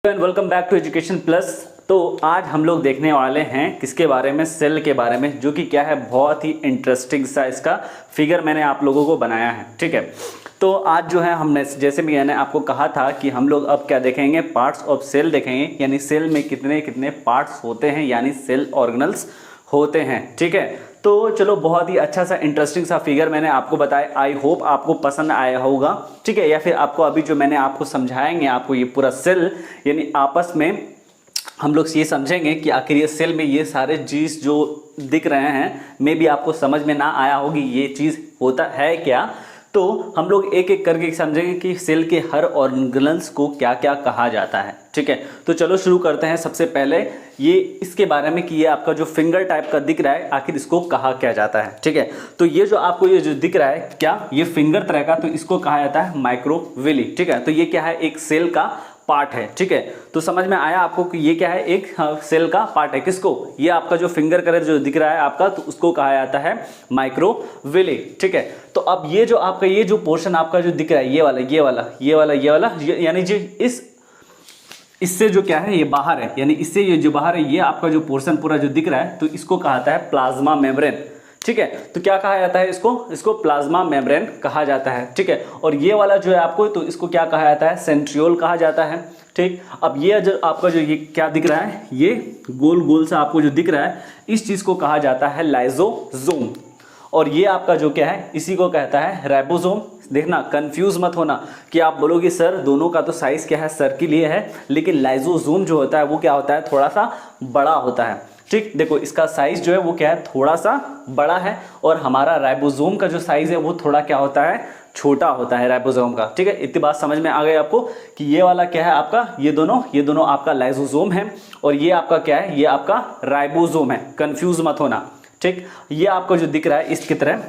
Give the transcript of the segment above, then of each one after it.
And welcome back to education plus. तो आज हम लोग देखने वाले हैं किसके बारे में, सेल के बारे में, जो कि क्या है बहुत ही इंटरेस्टिंग सा इसका फिगर मैंने आप लोगों को बनाया है। ठीक है, तो आज जो है हमने जैसे मैंने आपको कहा था कि हम लोग अब क्या देखेंगे, पार्ट्स ऑफ सेल देखेंगे, यानी सेल में कितने कितने पार्ट्स होते हैं, यानी सेल ऑर्गेनल्स होते हैं। ठीक है, तो चलो बहुत ही अच्छा सा इंटरेस्टिंग सा फिगर मैंने आपको बताया। आई होप आपको पसंद आया होगा। ठीक है, या फिर आपको अभी जो मैंने आपको समझाएंगे, आपको ये पूरा सेल यानी आपस में हम लोग ये समझेंगे कि आखिर ये सेल में ये सारे चीज़ जो दिख रहे हैं, मे भी आपको समझ में ना आया होगी ये चीज़ होता है क्या। तो हम लोग एक एक करके समझेंगे कि सेल के हर ऑर्गेनल्स को क्या क्या कहा जाता है। ठीक है, तो चलो शुरू करते हैं। सबसे पहले ये इसके बारे में कि ये आपका जो फिंगर टाइप का दिख रहा है, आखिर इसको कहा क्या जाता है। ठीक है, तो ये जो आपको ये जो दिख रहा है क्या, ये फिंगर तरह का, तो इसको कहा जाता है माइक्रोविली। ठीक है, तो ये क्या है, एक सेल का पार्ट है। ठीक है, तो समझ में आया आपको कि ये क्या है, एक सेल का पार्ट है। किसको, ये आपका जो फिंगर कलर जो दिख रहा है आपका, तो उसको कहा जाता है माइक्रोविली। ठीक है, तो अब ये जो आपका ये जो पोर्शन आपका जो दिख रहा है, ये वाला यानी जो इससे जो क्या है, ये बाहर है, यानी इससे ये जो बाहर है, ये आपका जो पोर्शन पूरा जो दिख रहा है, तो इसको कहा जाता है प्लाज्मा मेम्ब्रेन। ठीक है, तो क्या कहा जाता है, इसको प्लाज्मा मेम्ब्रेन कहा जाता है। ठीक है, और ये वाला जो है आपको, तो इसको क्या कहा जाता है, सेंट्रियोल कहा जाता है। ठीक, अब ये जो आपका जो ये क्या दिख रहा है, ये गोल गोल सा आपको जो दिख रहा है, इस चीज को कहा जाता है लाइजोसोम। और ये आपका जो क्या है, इसी को कहता है राइबोसोम। देखना, कंफ्यूज मत होना कि आप बोलोगे सर दोनों का तो साइज क्या है, सर्किल ये है, लेकिन लाइजोसोम जो होता है वो क्या होता है, थोड़ा सा बड़ा होता है। ठीक, देखो इसका साइज जो है वो क्या है, थोड़ा सा बड़ा है, और हमारा राइबोसोम का जो साइज है वो थोड़ा क्या होता है, छोटा होता है राइबोसोम का। ठीक है, इतनी बात समझ में आ गई आपको कि ये वाला क्या है आपका, ये दोनों आपका लाइसोसोम है, और ये आपका क्या है, ये आपका राइबोसोम है। कंफ्यूज मत होना। ठीक, ये आपको जो दिख रहा है इसकी तरह,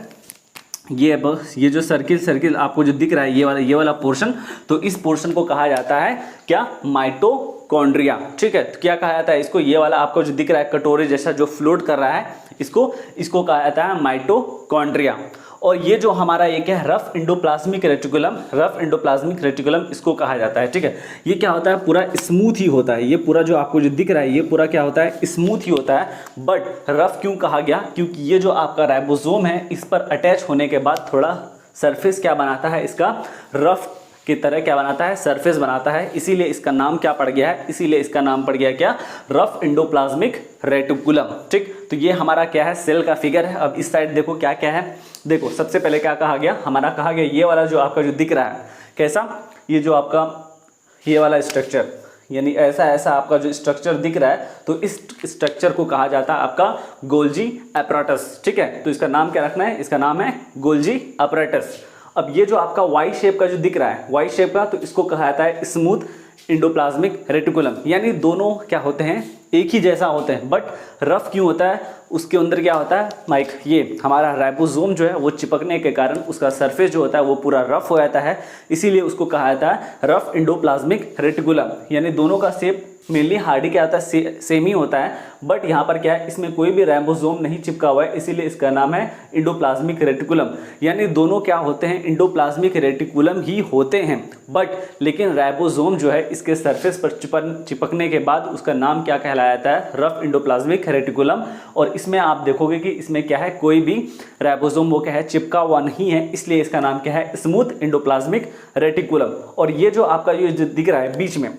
ये जो सर्किल आपको जो दिख रहा है, ये वाला पोर्शन, तो इस पोर्शन को कहा जाता है क्या, माइटोकॉन्ड्रिया। ठीक है, तो क्या कहा जाता है इसको, ये वाला आपको जो दिख रहा है कटोरे जैसा जो फ्लोट कर रहा है, इसको कहा जाता है माइटोकॉन्ड्रिया। और ये जो हमारा ये क्या है, रफ एंडोप्लाज्मिक रेटिकुलम इसको कहा जाता है। ठीक है, ये क्या होता है, पूरा स्मूथ ही होता है, ये पूरा जो आपको जो दिख रहा है, ये पूरा क्या होता है, स्मूथ ही होता है। बट रफ क्यों कहा गया, क्योंकि ये जो आपका राइबोसोम है, इस पर अटैच होने के बाद थोड़ा सरफेस क्या बनाता है, इसका रफ की तरह क्या बनाता है, सरफेस बनाता है, इसीलिए इसका नाम क्या पड़ गया है, इसीलिए इसका नाम पड़ गया क्या, रफ एंडोप्लाज्मिक रेटिकुलम। ठीक, तो ये हमारा क्या है, सेल का फिगर है। अब इस साइड देखो क्या क्या है, देखो सबसे पहले क्या कहा गया, हमारा कहा गया ये वाला जो आपका जो दिख रहा है कैसा, ये जो आपका ये वाला स्ट्रक्चर, यानी ऐसा आपका जो स्ट्रक्चर दिख रहा है, तो इस स्ट्रक्चर को कहा जाता है आपका गोल्जी एपराटस। ठीक है, तो इसका नाम क्या रखना है, इसका नाम है गोल्जी एपराटस। अब ये जो आपका वाई शेप का जो दिख रहा है, वाई शेप का, तो इसको कहा जाता है स्मूथ एंडोप्लाज्मिक रेटिकुलम, यानी दोनों क्या होते हैं, एक ही जैसा होते हैं। बट रफ क्यों होता है, उसके अंदर क्या होता है, ये हमारा राइबोसोम जो है वो चिपकने के कारण उसका सरफेस जो होता है वो पूरा रफ हो जाता है, इसीलिए उसको कहा जाता है रफ एंडोप्लाज्मिक रेटिकुलम। यानी दोनों का शेप मेनली हार्डी क्या होता है, सेम ही होता है, बट यहाँ पर क्या है, इसमें कोई भी राइबोसोम नहीं चिपका हुआ है, इसीलिए इसका नाम है एंडोप्लाज्मिक रेटिकुलम। यानी दोनों क्या होते हैं, एंडोप्लाज्मिक रेटिकुलम ही होते हैं, बट लेकिन राइबोसोम जो है इसके सरफेस पर चिपकने के बाद उसका नाम क्या कहलाया जाता है, रफ एंडोप्लाज्मिक रेटिकुलम। और इसमें आप देखोगे कि इसमें क्या है, कोई भी राइबोसोम वो क्या है, चिपका हुआ नहीं है, इसलिए इसका नाम क्या है, स्मूथ एंडोप्लाज्मिक रेटिकुलम। और ये जो आपका ये जो दिख रहा है बीच में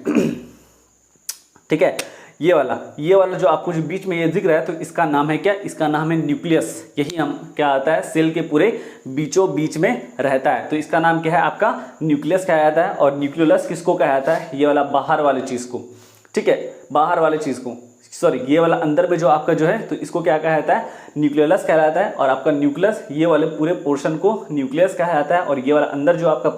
ठीक है, ये वाला जो आपको जो बीच में ये दिख रहा है, तो इसका नाम है क्या, इसका नाम है न्यूक्लियस। यही हम क्या आता है, सेल के पूरे बीचों बीच में रहता है, तो इसका नाम क्या है आपका, न्यूक्लियस कहा जाता है। और न्यूक्लियस किसको कहा जाता है, ये वाला बाहर वाली चीज को। ठीक है, बाहर वाले चीज को, सॉरी ये वाला अंदर में जो आपका जो है, तो इसको क्या कहा जाता है, न्यूक्लियस कहलाता है। और आपका न्यूक्लियस, ये वाले पूरे पोर्शन को न्यूक्लियस कहा जाता है, और ये वाला अंदर जो आपका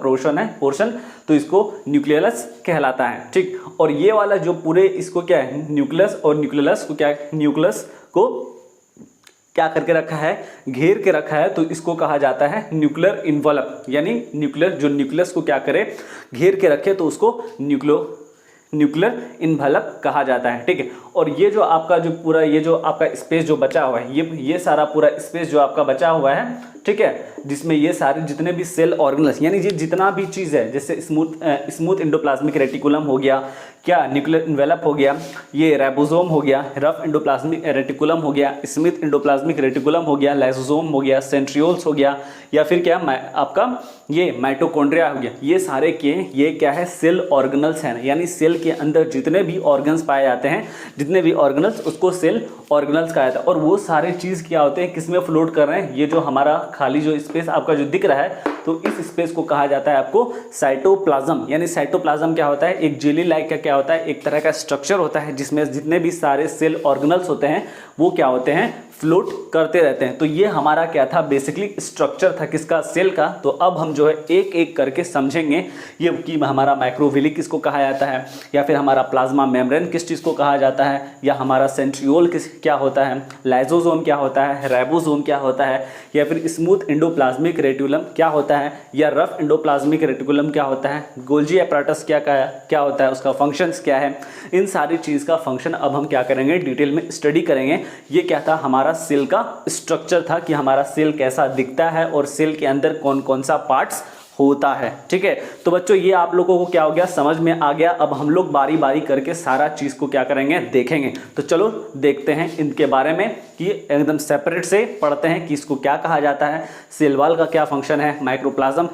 पोर्शन तो इसको न्यूक्लियस कहलाता है। ठीक, और ये वाला जो पूरे इसको क्या है, न्यूक्लियस, और न्यूक्लियस को क्या करके रखा है, घेर के रखा है, तो इसको कहा जाता है न्यूक्लियर इन्वॉल्व। यानी न्यूक्लियस को क्या करे, घेर के रखे, तो उसको न्यूक्लियर इन्वॉल्व कहा जाता है। ठीक है, और ये जो आपका जो पूरा ये जो आपका स्पेस जो बचा हुआ है, ये सारा पूरा स्पेस जो आपका बचा हुआ है, ठीक है, जिसमें ये सारे जितने भी सेल ऑर्गेनल्स, यानी ये जितना भी चीज़ है, जैसे स्मूथ एंडोप्लाज्मिक रेटिकुलम हो गया, क्या न्यूक्लियर इन्वेलप हो गया, ये राइबोसोम हो गया, रफ एंडोप्लाज्मिक रेटिकुलम हो गया, स्मिथ एंडोप्लाज्मिक रेटिकुलम हो गया, लाइसोसोम हो गया, सेंट्रियोल्स हो गया, या फिर क्या आपका ये माइटोकॉन्ड्रिया हो गया। ये सारे के ये क्या है, सेल ऑर्गेनल्स हैं, यानी सेल के अंदर जितने भी ऑर्गन्स पाए जाते हैं, जितने भी ऑर्गेनल्स, उसको सेल ऑर्गेनल्स कहा जाता है। और वो सारे चीज़ क्या होते हैं, किस में फ्लोट कर रहे हैं, ये जो हमारा खाली जो स्पेस आपका जो दिख रहा है, तो इस स्पेस को कहा जाता है आपको साइटोप्लाज्म। यानी साइटोप्लाज्म क्या होता है, एक जेली लाइक का क्या होता है, एक तरह का स्ट्रक्चर होता है जिसमें जितने भी सारे सेल ऑर्गेनल्स होते हैं वो क्या होते हैं, फ्लोट करते रहते हैं। तो ये हमारा क्या था, बेसिकली स्ट्रक्चर था किसका, सेल का। तो अब हम जो है एक एक करके समझेंगे ये कि हमारा माइक्रोविली किसको कहा जाता है, या फिर हमारा प्लाज्मा मेम्ब्रेन किस चीज़ को कहा जाता है, या हमारा सेंट्रियोल किस क्या होता है, लाइसोसोम क्या होता है, राइबोसोम क्या होता है, या फिर स्मूथ एंडोप्लाज्मिक रेटिकुलम क्या होता है, या रफ एंडोप्लाज्मिक रेटिकुलम क्या होता है, गोल्जी एपैरेटस क्या होता है, उसका फंक्शंस क्या है। इन सारी चीज़ का फंक्शन अब हम क्या करेंगे, डिटेल में स्टडी करेंगे। ये क्या था, हमारा सेल का स्ट्रक्चर था कि हमारा सेल कैसा दिखता है और सेल के अंदर कौन कौन सा पार्ट्स होता है। ठीक है, तो बच्चों ये आप लोगों को क्या हो गया, समझ में आ गया। अब हम लोग बारी बारी करके सारा चीज़ को क्या करेंगे, देखेंगे। तो चलो देखते हैं इनके बारे में कि एकदम सेपरेट से पढ़ते हैं कि इसको क्या कहा जाता है, सेल वॉल का क्या फंक्शन है, माइक्रोप्लाज्म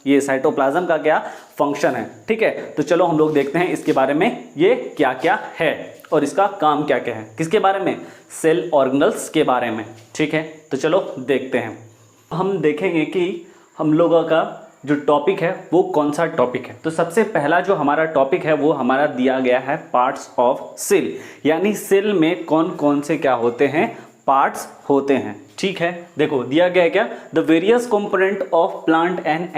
ये साइटोप्लाज्म का क्या फंक्शन है। ठीक है, तो चलो हम लोग देखते हैं इसके बारे में ये क्या क्या है और इसका काम क्या क्या है। किसके बारे में, सेल ऑर्गेनल्स के बारे में। ठीक है, तो चलो देखते हैं। हम देखेंगे कि हम लोगों का जो टॉपिक है वो कौन सा टॉपिक है। तो सबसे पहला जो हमारा टॉपिक है वो हमारा दिया गया है पार्ट्स ऑफ सेल, यानी सेल में कौन कौन से क्या होते हैं, पार्ट्स होते हैं। ठीक है, देखो दिया गया है क्या, the various component of plant and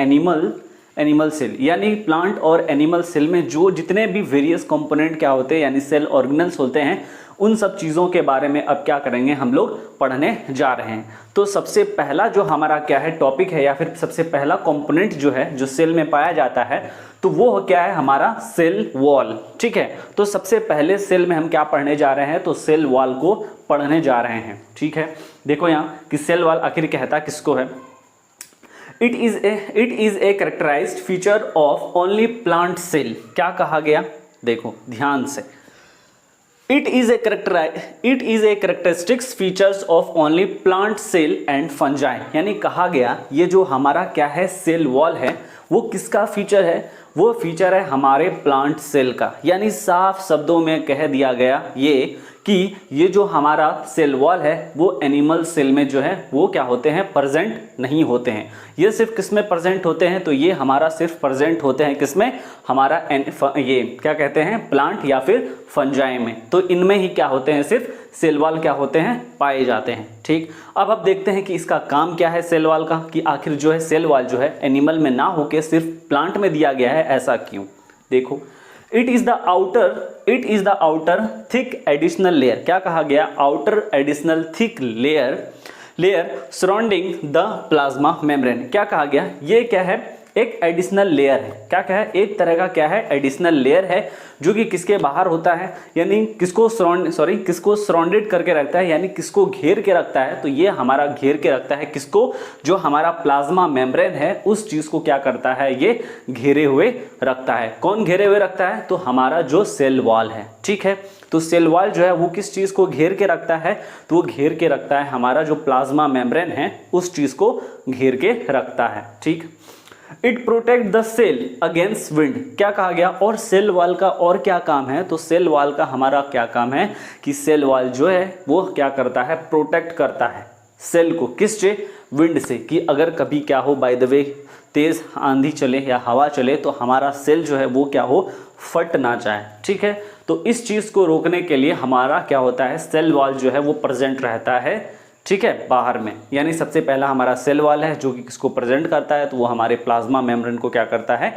animal cell, यानी प्लांट और एनिमल सेल में जो जितने भी वेरियस कंपोनेंट क्या होते हैं, यानी सेल ऑर्गेनल्स होते हैं, उन सब चीज़ों के बारे में अब क्या करेंगे, हम लोग पढ़ने जा रहे हैं। तो सबसे पहला जो हमारा क्या है टॉपिक है, या फिर सबसे पहला कंपोनेंट जो है जो सेल में पाया जाता है, तो वो क्या है, हमारा सेल वॉल। ठीक है, तो सबसे पहले सेल में हम क्या पढ़ने जा रहे हैं, तो सेल वॉल को पढ़ने जा रहे हैं। ठीक है, देखो यहाँ कि सेल वॉल आखिर कहता किसको है। It is a characterized feature of only plant cell. क्या कहा गया, देखो ध्यान से, it is a characteristics features of only plant cell and fungi. यानी कहा गया ये जो हमारा क्या है सेल वॉल है वो किसका फीचर है, वो फीचर है हमारे प्लांट सेल का। यानी साफ शब्दों में कह दिया गया ये कि ये जो हमारा सेल वॉल है वो एनिमल सेल में जो है वो क्या होते हैं, प्रेजेंट नहीं होते हैं। ये सिर्फ किस में प्रेजेंट होते हैं, तो ये हमारा सिर्फ प्रेजेंट होते हैं किसमें, हमारा ये क्या कहते हैं, प्लांट या फिर फंजाई में। तो इनमें ही क्या होते हैं, सिर्फ सेल वॉल क्या होते हैं, पाए जाते हैं। ठीक, अब देखते हैं कि इसका काम क्या है सेल वॉल का, कि आखिर जो है सेल वॉल जो है एनिमल में ना होके सिर्फ प्लांट में दिया गया है, ऐसा क्यों। देखो, it is the outer thick additional layer. क्या कहा गया, outer additional thick layer surrounding the plasma membrane. क्या कहा गया, ये क्या है, एक एडिशनल लेयर है। क्या है, एक तरह का क्या है, एडिशनल लेयर है जो कि किसके बाहर होता है, यानी किसको सराउंडेड करके रखता है, यानी किसको घेर के रखता है। तो ये हमारा घेर के रखता है किसको, जो हमारा प्लाज्मा मेम्ब्रेन है उस चीज को क्या करता है, ये घेरे हुए रखता है। कौन घेरे हुए रखता है, तो हमारा जो सेल वॉल है। ठीक है, तो सेल वॉल जो है वो किस चीज को घेर के रखता है, तो वो घेर के रखता है हमारा जो प्लाज्मा मेम्ब्रेन है उस चीज को घेर के रखता है। ठीक, it protect the cell against wind. क्या कहा गया, और सेल वॉल का और क्या काम है, तो सेल वॉल का हमारा क्या काम है कि सेल वॉल जो है वो क्या करता है, प्रोटेक्ट करता है सेल को किससे, विंड से, कि अगर कभी क्या हो बाय द वे तेज आंधी चले या हवा चले तो हमारा सेल जो है वो क्या हो, फट ना जाए। ठीक है, तो इस चीज़ को रोकने के लिए हमारा क्या होता है, सेल वॉल जो है वो प्रेजेंट रहता है। ठीक है, बाहर में, यानी सबसे पहला हमारा सेल वॉल है जो कि किसको प्रेजेंट करता है, तो वो हमारे प्लाज्मा मेम्ब्रेन को क्या करता है,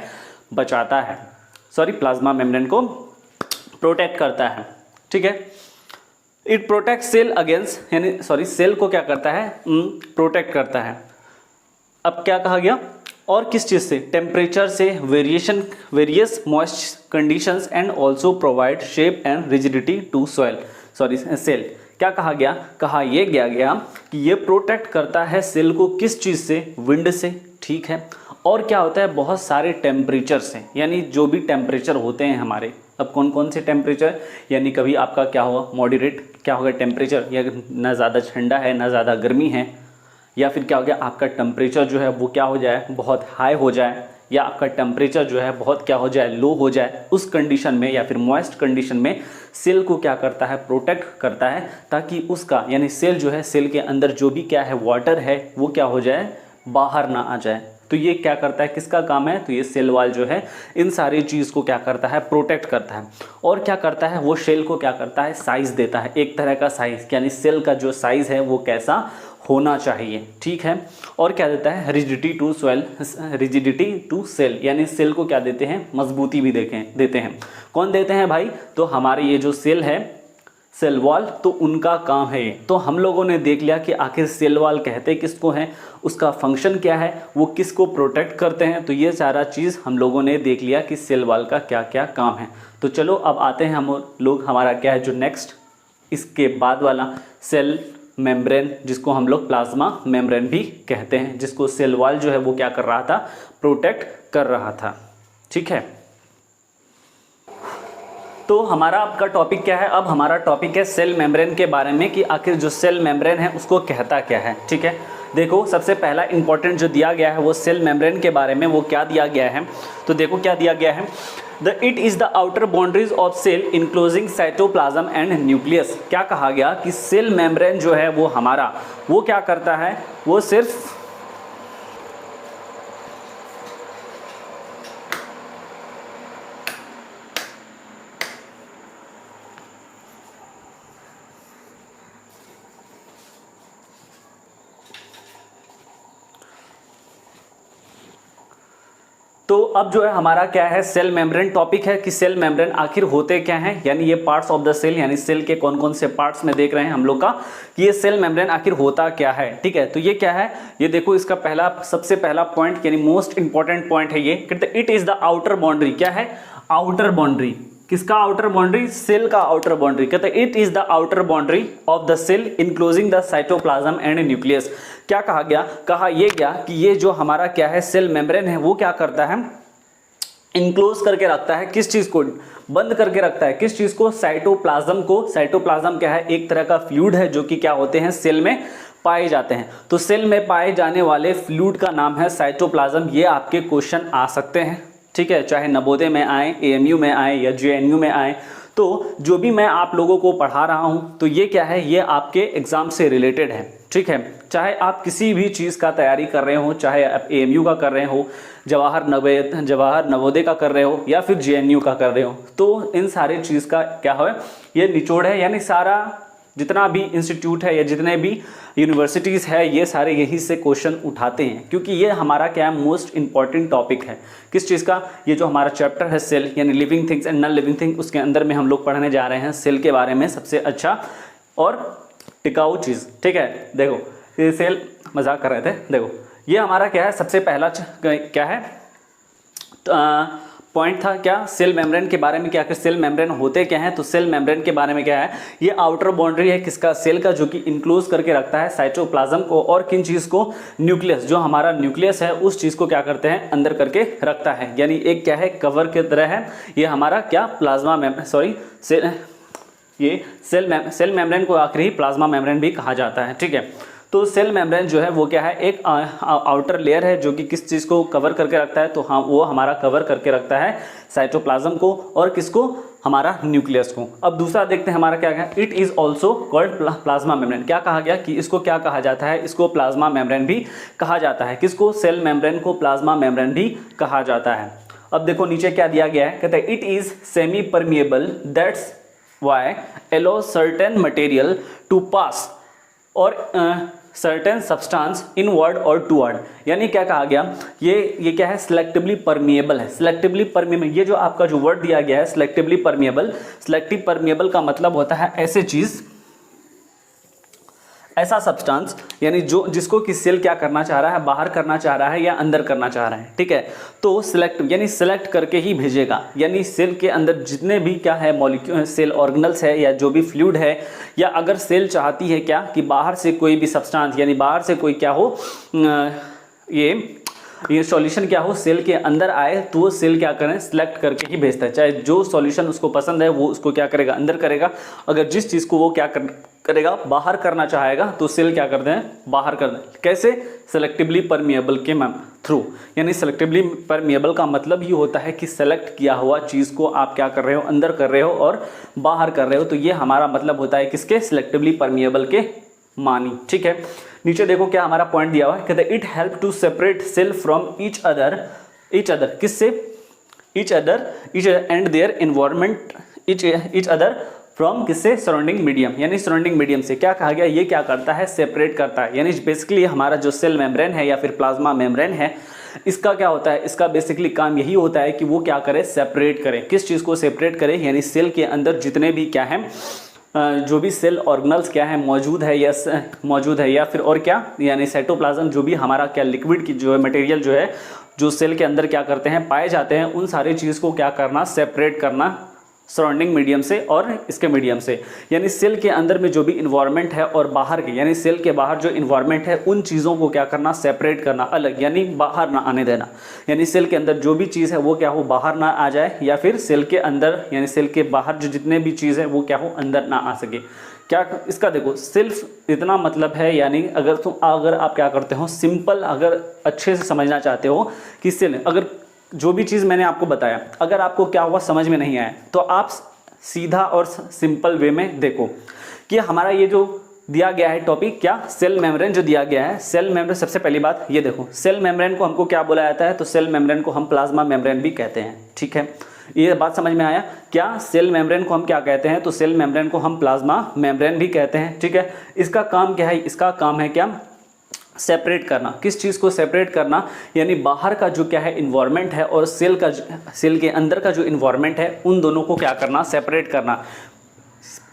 बचाता है, प्लाज्मा मेम्ब्रेन को प्रोटेक्ट करता है। ठीक है, इट प्रोटेक्ट सेल अगेंस्ट, यानी सेल को क्या करता है, प्रोटेक्ट करता है। अब क्या कहा गया, और किस चीज़ से, टेम्परेचर से, various moist conditions and also provide shape and rigidity to cell. क्या कहा गया, कहा यह गया कि ये प्रोटेक्ट करता है सेल को किस चीज़ से, विंड से। ठीक है, और क्या होता है, बहुत सारे टेम्परेचर से, यानी जो भी टेम्परेचर होते हैं हमारे अब कौन कौन से टेम्परेचर, यानी कभी आपका क्या होगा मॉडरेट क्या होगा टेम्परेचर, या ना ज़्यादा ठंडा है ना ज़्यादा गर्मी है, या फिर क्या हो गया आपका टेम्परेचर जो है वो क्या हो जाए बहुत हाई हो जाए, या आपका टेम्परेचर जो है बहुत क्या हो जाए लो हो जाए। उस कंडीशन में या फिर मॉइस्ट कंडीशन में सेल को क्या करता है प्रोटेक्ट करता है, ताकि उसका यानी सेल जो है सेल के अंदर जो भी क्या है वाटर है वो क्या हो जाए बाहर ना आ जाए। तो ये क्या करता है किसका काम है, तो ये सेल वॉल जो है इन सारी चीज़ को क्या करता है प्रोटेक्ट करता है। और क्या करता है वो सेल को क्या करता है साइज़ देता है, एक तरह का साइज़, यानी सेल का जो साइज़ है वो कैसा होना चाहिए, ठीक है। और क्या देता है रिजिडिटी टू सेल, यानी सेल को क्या देते हैं मजबूती भी देते हैं। कौन देते हैं भाई, तो हमारे ये जो सेल है सेल वॉल, तो उनका काम है ये। तो हम लोगों ने देख लिया कि आखिर सेल वॉल कहते किसको हैं, उसका फंक्शन क्या है, वो किसको प्रोटेक्ट करते हैं। तो ये सारा चीज़ हम लोगों ने देख लिया कि सेल वॉल का क्या क्या काम है। तो चलो अब आते हैं हम लोग हमारा क्या है जो नेक्स्ट इसके बाद वाला सेल मेम्ब्रेन, जिसको हम लोग प्लाज्मा मेम्ब्रेन भी कहते हैं, जिसको सेल वॉल जो है वो क्या कर रहा था प्रोटेक्ट कर रहा था, ठीक है। तो हमारा आपका टॉपिक क्या है, अब हमारा टॉपिक है सेल मेम्ब्रेन के बारे में कि आखिर जो सेल मेम्ब्रेन है उसको कहता क्या है, ठीक है। देखो सबसे पहला इंपॉर्टेंट जो दिया गया है वो सेल मेम्ब्रेन के बारे में, वो क्या दिया गया है, तो देखो क्या दिया गया है, it is the outer boundaries of cell enclosing cytoplasm and nucleus. क्या कहा गया कि सेल मेम्ब्रेन जो है वो हमारा वो क्या करता है, वो सिर्फ तो अब जो है हमारा क्या है सेल मेम्ब्रेन टॉपिक है कि सेल मेम्ब्रेन आखिर होते क्या हैं, यानी ये पार्ट्स ऑफ द सेल, यानी सेल के कौन कौन से पार्ट्स में देख रहे हैं हम लोग का कि ये सेल मेम्ब्रेन आखिर होता क्या है, ठीक है। तो ये क्या है, ये देखो इसका पहला सबसे पहला पॉइंट यानी मोस्ट इंपॉर्टेंट पॉइंट है ये, कहते it is the outer boundary. क्या है आउटर बाउंड्री, किसका आउटर बाउंड्री, सेल का आउटर बाउंड्री। कहते हैं it is the outer boundary of the cell enclosing the cytoplasm and nucleus. क्या कहा गया, कहा यह गया कि ये जो हमारा क्या है सेल मेम्ब्रेन है वो क्या करता है इंक्लोज करके रखता है, किस चीज को बंद करके रखता है, किस चीज को, साइटोप्लाज्म को। साइटोप्लाज्म क्या है, एक तरह का फ्लूइड है जो कि क्या होते हैं सेल में पाए जाते हैं। तो सेल में पाए जाने वाले फ्लूइड का नाम है साइटोप्लाज्म। ये आपके क्वेश्चन आ सकते हैं, ठीक है, चाहे नवोदय में आए, एएमयू में आए या जेएनयू में आए। तो जो भी मैं आप लोगों को पढ़ा रहा हूँ तो ये क्या है, ये आपके एग्जाम से रिलेटेड है, ठीक है। चाहे आप किसी भी चीज़ का तैयारी कर रहे हो, चाहे आप एएमयू का कर रहे हो, जवाहर नवोदय का कर रहे हो, या फिर जेएनयू का कर रहे हो, तो इन सारे चीज़ का क्या है ये निचोड़ है। यानी सारा जितना भी इंस्टीट्यूट है या जितने भी यूनिवर्सिटीज़ है ये सारे यहीं से क्वेश्चन उठाते हैं, क्योंकि ये हमारा क्या है मोस्ट इंपॉर्टेंट टॉपिक है। किस चीज़ का, ये जो हमारा चैप्टर है सेल यानी living things and non living thing, उसके अंदर में हम लोग पढ़ने जा रहे हैं सेल के बारे में सबसे अच्छा और टिकाऊ चीज़, ठीक है। देखो ये सेल मजाक कर रहे थे, देखो ये हमारा क्या है सबसे पहला क्या है पॉइंट था क्या सेल मेम्ब्रेन के बारे में, क्या कि सेल मेम्ब्रेन होते क्या हैं। तो सेल मेम्ब्रेन के बारे में क्या है, ये आउटर बाउंड्री है किसका, सेल का, जो कि इंक्लोज करके रखता है साइटोप्लाज्म को और किन चीज़ को, न्यूक्लियस। जो हमारा न्यूक्लियस है उस चीज़ को क्या करते हैं अंदर करके रखता है, यानी एक क्या है कवर की तरह है। ये हमारा क्या प्लाज्मा सेल मेम्ब्रेन को आखिर ही प्लाज्मा मेम्ब्रेन भी कहा जाता है, ठीक है। तो सेल मेम्ब्रेन जो है वो क्या है एक आउटर लेयर है जो कि किस चीज़ को कवर करके रखता है, तो हाँ वो हमारा कवर करके रखता है साइटोप्लाज्म को और किसको, हमारा न्यूक्लियस को। अब दूसरा देखते हैं हमारा क्या है, it is also called plasma membrane. क्या कहा गया कि इसको क्या कहा जाता है, इसको प्लाज्मा मेम्ब्रेन भी कहा जाता है। किसको, सेल मेम्ब्रेन को प्लाज्मा मेम्ब्रेन भी कहा जाता है। अब देखो नीचे क्या दिया गया है, कहते हैं it is semi permeable that's why allow certain material to pass और सर्टेन सब्सटेंस इनवर्ड और टूवर्ड। यानी क्या कहा गया, ये क्या है सिलेक्टिवली परमिएबल है। सिलेक्टिवली परमिएबल, ये जो आपका जो वर्ड दिया गया है सिलेक्टिवली परमिएबल, सिलेक्टिव परमिएबल का मतलब होता है ऐसे चीज, ऐसा सब्सटेंस, यानी जो जिसको कि सेल क्या करना चाह रहा है, बाहर करना चाह रहा है या अंदर करना चाह रहा है, ठीक है। तो सिलेक्ट यानी सिलेक्ट करके ही भेजेगा, यानी सेल के अंदर जितने भी क्या है मॉलिक्यूल, सेल ऑर्गेनल्स है या जो भी फ्लूइड है, या अगर सेल चाहती है क्या कि बाहर से कोई भी सब्सटेंस, यानी बाहर से कोई क्या हो, ये ये सॉल्यूशन क्या हो सेल के अंदर आए तो वो सेल क्या करें सेलेक्ट करके ही भेजता है, चाहे जो सॉल्यूशन उसको पसंद है वो उसको क्या करेगा अंदर करेगा, अगर जिस चीज़ को वो क्या करेगा बाहर करना चाहेगा तो सेल क्या करते हैं बाहर कर दें। कैसे? सेलेक्टिवली परमिएबल के थ्रू, यानी सेलेक्टिवली परमिएबल का मतलब ये होता है कि सेलेक्ट किया हुआ चीज़ को आप क्या कर रहे हो अंदर कर रहे हो और बाहर कर रहे हो, तो ये हमारा मतलब होता है किसके सेलेक्टिवली परमिएबल के मानी। ठीक है, नीचे देखो क्या हमारा पॉइंट दिया हुआ है, कहते हैं it help to separate cell from each other किससे each other and their environment each other from किससे सराउंडिंग मीडियम, यानी सराउंडिंग मीडियम से क्या कहा गया, ये क्या करता है सेपरेट करता है। यानी बेसिकली हमारा जो सेल मेम्ब्रेन है या फिर प्लाज्मा मेम्ब्रेन है इसका क्या होता है, इसका बेसिकली काम यही होता है कि वो क्या करे सेपरेट करे, किस चीज़ को सेपरेट करे, यानी सेल के अंदर जितने भी क्या है जो भी सेल ऑर्गेनल्स क्या है मौजूद है या फिर और क्या, यानी साइटोप्लाज्म जो भी हमारा क्या लिक्विड की जो है मटेरियल जो है जो सेल के अंदर क्या करते हैं पाए जाते हैं, उन सारी चीज़ को क्या करना सेपरेट करना सराउंडिंग मीडियम से और इसके मीडियम से। यानी सेल के अंदर में जो भी इन्वायरमेंट है और बाहर के यानी सेल के बाहर जो इन्वायरमेंट है उन चीज़ों को क्या करना सेपरेट करना अलग, यानी बाहर ना आने देना। यानी सेल के अंदर जो भी चीज़ है वो क्या हो बाहर ना आ जाए या फिर सेल के अंदर यानी सेल के बाहर जो जितने भी चीज़ है वो क्या हो अंदर ना आ सके। क्या इसका देखो सिर्फ इतना मतलब है, यानी अगर आप क्या करते हो सिंपल अगर अच्छे से समझना चाहते हो कि सेल अगर जो भी चीज़ मैंने आपको बताया अगर आपको क्या हुआ समझ में नहीं आया तो आप सीधा और सिंपल वे में देखो कि हमारा ये जो दिया गया है टॉपिक क्या सेल मेम्ब्रेन जो दिया गया है, सेल मेम्ब्रेन सबसे पहली बात ये देखो सेल मेम्ब्रेन को हमको क्या बोला जाता है, तो सेल मेम्ब्रेन को हम प्लाज्मा मेम्ब्रेन भी कहते हैं। ठीक है, ये बात समझ में आया क्या, सेल मेम्ब्रेन को हम क्या कहते हैं, तो सेल मेम्ब्रेन को हम प्लाज्मा मेम्ब्रेन भी कहते हैं। ठीक है, इसका काम क्या है, इसका काम है क्या सेपरेट करना, किस चीज़ को सेपरेट करना, यानी बाहर का जो क्या है इन्वायरमेंट है और सेल के अंदर का जो इन्वायरमेंट है उन दोनों को क्या करना सेपरेट करना।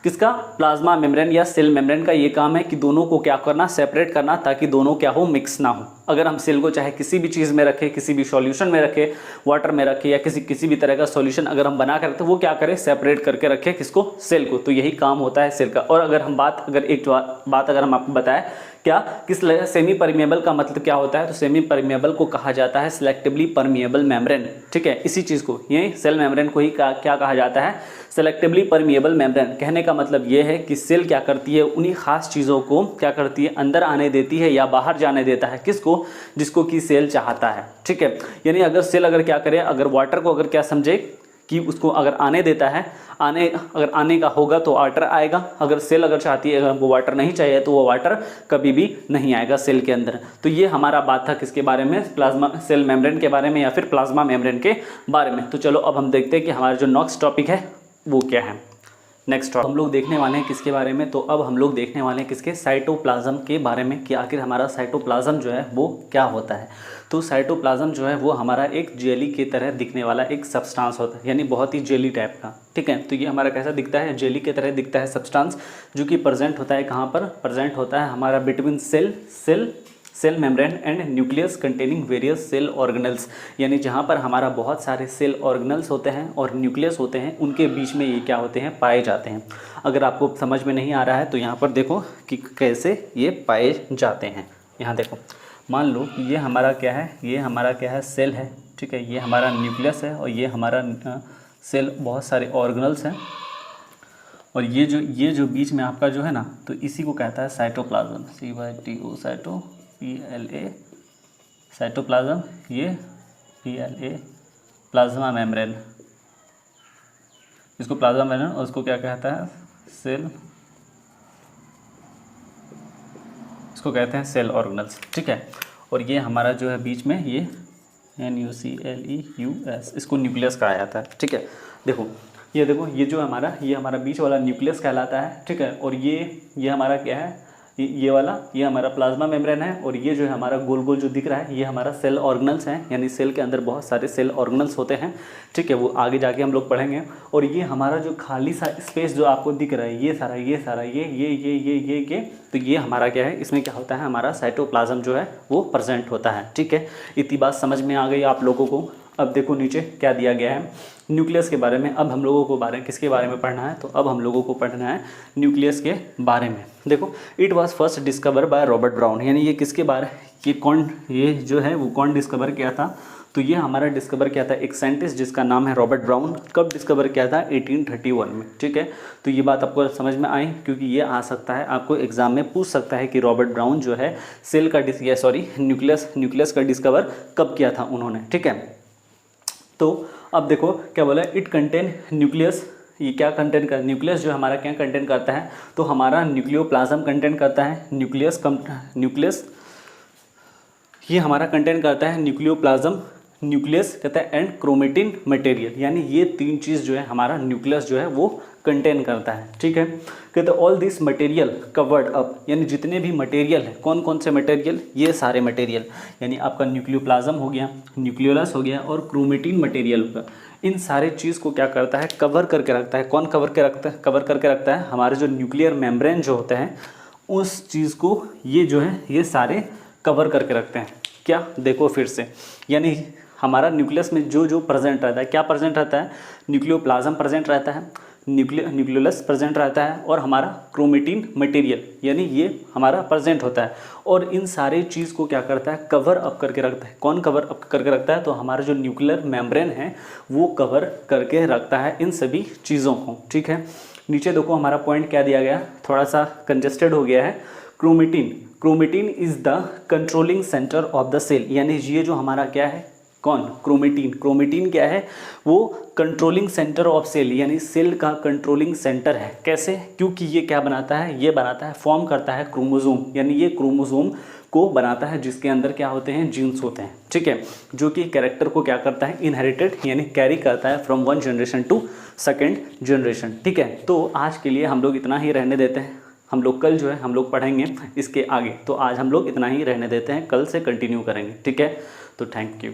किसका, प्लाज्मा मेम्ब्रेन या सेल मेम्ब्रेन का ये काम है कि दोनों को क्या करना सेपरेट करना ताकि दोनों क्या हो मिक्स ना हो। अगर हम सेल को चाहे किसी भी चीज़ में रखें, किसी भी सॉल्यूशन में रखें, वाटर में रखें या किसी भी तरह का सॉल्यूशन अगर हम बना कर तो वो क्या करें सेपरेट करके रखें किसको सेल को, तो यही काम होता है सेल का। और अगर हम एक बात अगर हम आपको बताएं क्या किस सेमी परमिएबल का मतलब क्या होता है, तो सेमी परमिएबल को कहा जाता है सिलेक्टिवली परमिएबल मेम्ब्रेन। ठीक है, इसी चीज़ को ये सेल मेम्ब्रेन को ही क्या कहा जाता है सेलेक्टिवली परमिएबल मेम्ब्रेन। कहने का मतलब ये है कि सेल क्या करती है उन्हीं खास चीज़ों को क्या करती है अंदर आने देती है या बाहर जाने देता है किसको, जिसको कि सेल चाहता है। ठीक है, यानी अगर सेल अगर क्या करे, अगर वाटर को अगर क्या समझे कि उसको अगर आने देता है अगर आने का होगा तो वाटर आएगा, अगर सेल अगर चाहती है अगर वो वाटर नहीं चाहिए तो वो वाटर कभी भी नहीं आएगा सेल के अंदर। तो ये हमारा बात था किसके बारे में, प्लाज्मा सेल मेम्ब्रेन के बारे में या फिर प्लाज्मा मेम्ब्रेन के बारे में। तो चलो अब हम देखते हैं कि हमारा जो नेक्स्ट टॉपिक है वो क्या है। नेक्स्ट हम लोग देखने वाले हैं किसके बारे में, तो अब हम लोग देखने वाले हैं किसके साइटोप्लाज्म के बारे में कि आखिर हमारा साइटोप्लाज्म जो है वो क्या होता है। तो साइटोप्लाज्म जो है वो हमारा एक जेली की तरह दिखने वाला एक सब्सटेंस होता है, यानी बहुत ही जेली टाइप का। ठीक है, तो ये हमारा कैसा दिखता है, जेली की तरह दिखता है सब्सटेंस, जो कि प्रेजेंट होता है कहाँ पर, प्रेजेंट होता है हमारा between cell membrane and nucleus containing various cell organelles, यानी जहाँ पर हमारा बहुत सारे सेल ऑर्गेनल्स होते हैं और न्यूक्लियस होते हैं उनके बीच में ये क्या होते हैं पाए जाते हैं। अगर आपको समझ में नहीं आ रहा है तो यहाँ पर देखो कि कैसे ये पाए जाते हैं। यहाँ देखो मान लो ये हमारा क्या है, ये हमारा क्या है सेल है। ठीक है, ये हमारा न्यूक्लियस है और ये हमारा सेल बहुत सारे ऑर्गेनल्स हैं और ये जो बीच में आपका जो है ना, तो इसी को कहता है साइटोप्लाज्म, CYTO PLA साइटोप्लाज्म, ये PLA प्लाज्मा मेम्ब्रेन, इसको प्लाज्मा मेम्ब्रेन और उसको क्या कहता है सेल, इसको कहते हैं सेल ऑर्गेनल्स। ठीक है, और ये हमारा जो है बीच में ये NUCLEUS इसको न्यूक्लियस कहा जाता है। ठीक है, देखो ये जो हमारा ये हमारा बीच वाला न्यूक्लियस कहलाता है। ठीक है, और ये हमारा क्या है, ये वाला ये हमारा प्लाज्मा मेम्ब्रेन है और ये जो है हमारा गोल गोल जो दिख रहा है ये हमारा सेल ऑर्गेनल्स हैं, यानी सेल के अंदर बहुत सारे सेल ऑर्गेनल्स होते हैं। ठीक है, वो आगे जाके हम लोग पढ़ेंगे। और ये हमारा जो खाली सा स्पेस जो आपको दिख रहा है ये सारा ये तो ये हमारा क्या है, इसमें क्या होता है हमारा साइटोप्लाज्म जो है वो प्रेजेंट होता है। ठीक है, इतनी बात समझ में आ गई आप लोगों को। अब देखो नीचे क्या दिया गया है न्यूक्लियस के बारे में। अब हम लोगों को किसके बारे में पढ़ना है, तो अब हम लोगों को पढ़ना है न्यूक्लियस के बारे में। देखो, it was first discover by Robert brown, यानी ये किसके बारे, ये जो है वो कौन डिस्कवर किया था, तो ये हमारा डिस्कवर किया था एक साइंटिस्ट जिसका नाम है रॉबर्ट ब्राउन। कब डिस्कवर किया था, 1831 में। ठीक है, तो ये बात आपको समझ में आई, क्योंकि ये आ सकता है, आपको एग्जाम में पूछ सकता है कि रॉबर्ट ब्राउन जो है सेल का न्यूक्लियस का डिस्कवर कब किया था उन्होंने। ठीक है, तो अब देखो क्या बोला, इट कंटेन न्यूक्लियस, ये क्या कंटेन कर, न्यूक्लियस जो हमारा क्या कंटेन करता है, तो हमारा न्यूक्लियोप्लाज्म कंटेन करता है। न्यूक्लियस ये हमारा कंटेन करता है न्यूक्लियोप्लाज्म, न्यूक्लियस कहता है एंड क्रोमेटिन मटेरियल, यानी ये तीन चीज़ जो है हमारा न्यूक्लियस जो है वो कंटेन करता है। ठीक है, कहते all this material covered up, यानी जितने भी मटेरियल है, कौन कौन से मटेरियल, ये सारे मटेरियल, यानी आपका न्यूक्लियोप्लाज्म हो गया, न्यूक्लियोलस हो गया और क्रोमेटिन मटेरियल होगा, इन सारे चीज़ को क्या करता है, कवर करके रखता है। कौन कवर करके रखता है, हमारे जो न्यूक्लियर मेम्ब्रेन जो होते हैं उस चीज़ को ये जो है ये सारे कवर करके रखते हैं। क्या, देखो फिर से, यानी हमारा न्यूक्लियस में जो प्रेजेंट रहता है, क्या प्रेजेंट रहता है, न्यूक्लियोप्लाज्म प्रेजेंट रहता है, न्यूक्लियोलस प्रेजेंट रहता है और हमारा क्रोमेटिन मटेरियल, यानी ये हमारा प्रेजेंट होता है। और इन सारे चीज़ को क्या करता है, कवर अप करके रखता है। कौन कवर अप करके रखता है, तो हमारा जो न्यूक्लियर मेम्ब्रेन है वो कवर करके रखता है इन सभी चीज़ों को। ठीक है, नीचे देखो हमारा पॉइंट क्या दिया गया, थोड़ा सा कंजेस्टेड हो गया है। Chromatin is the controlling centre of the cell, यानी ये जो हमारा क्या है, कौन, क्रोमेटिन क्या है, वो कंट्रोलिंग सेंटर ऑफ सेल, यानी सेल का कंट्रोलिंग सेंटर है। कैसे, क्योंकि ये क्या बनाता है, ये बनाता है, फॉर्म करता है क्रोमोसोम, यानी ये क्रोमोसोम को बनाता है जिसके अंदर क्या होते हैं, जीन्स होते हैं। ठीक है, जो कि कैरेक्टर को क्या करता है, इनहेरिटेड यानी कैरी करता है from one generation to second generation. ठीक है, तो आज के लिए हम लोग इतना ही रहने देते हैं, हम लोग कल जो है हम लोग पढ़ेंगे इसके आगे, तो आज हम लोग इतना ही रहने देते हैं, कल से कंटिन्यू करेंगे। ठीक है, तो थैंक यू।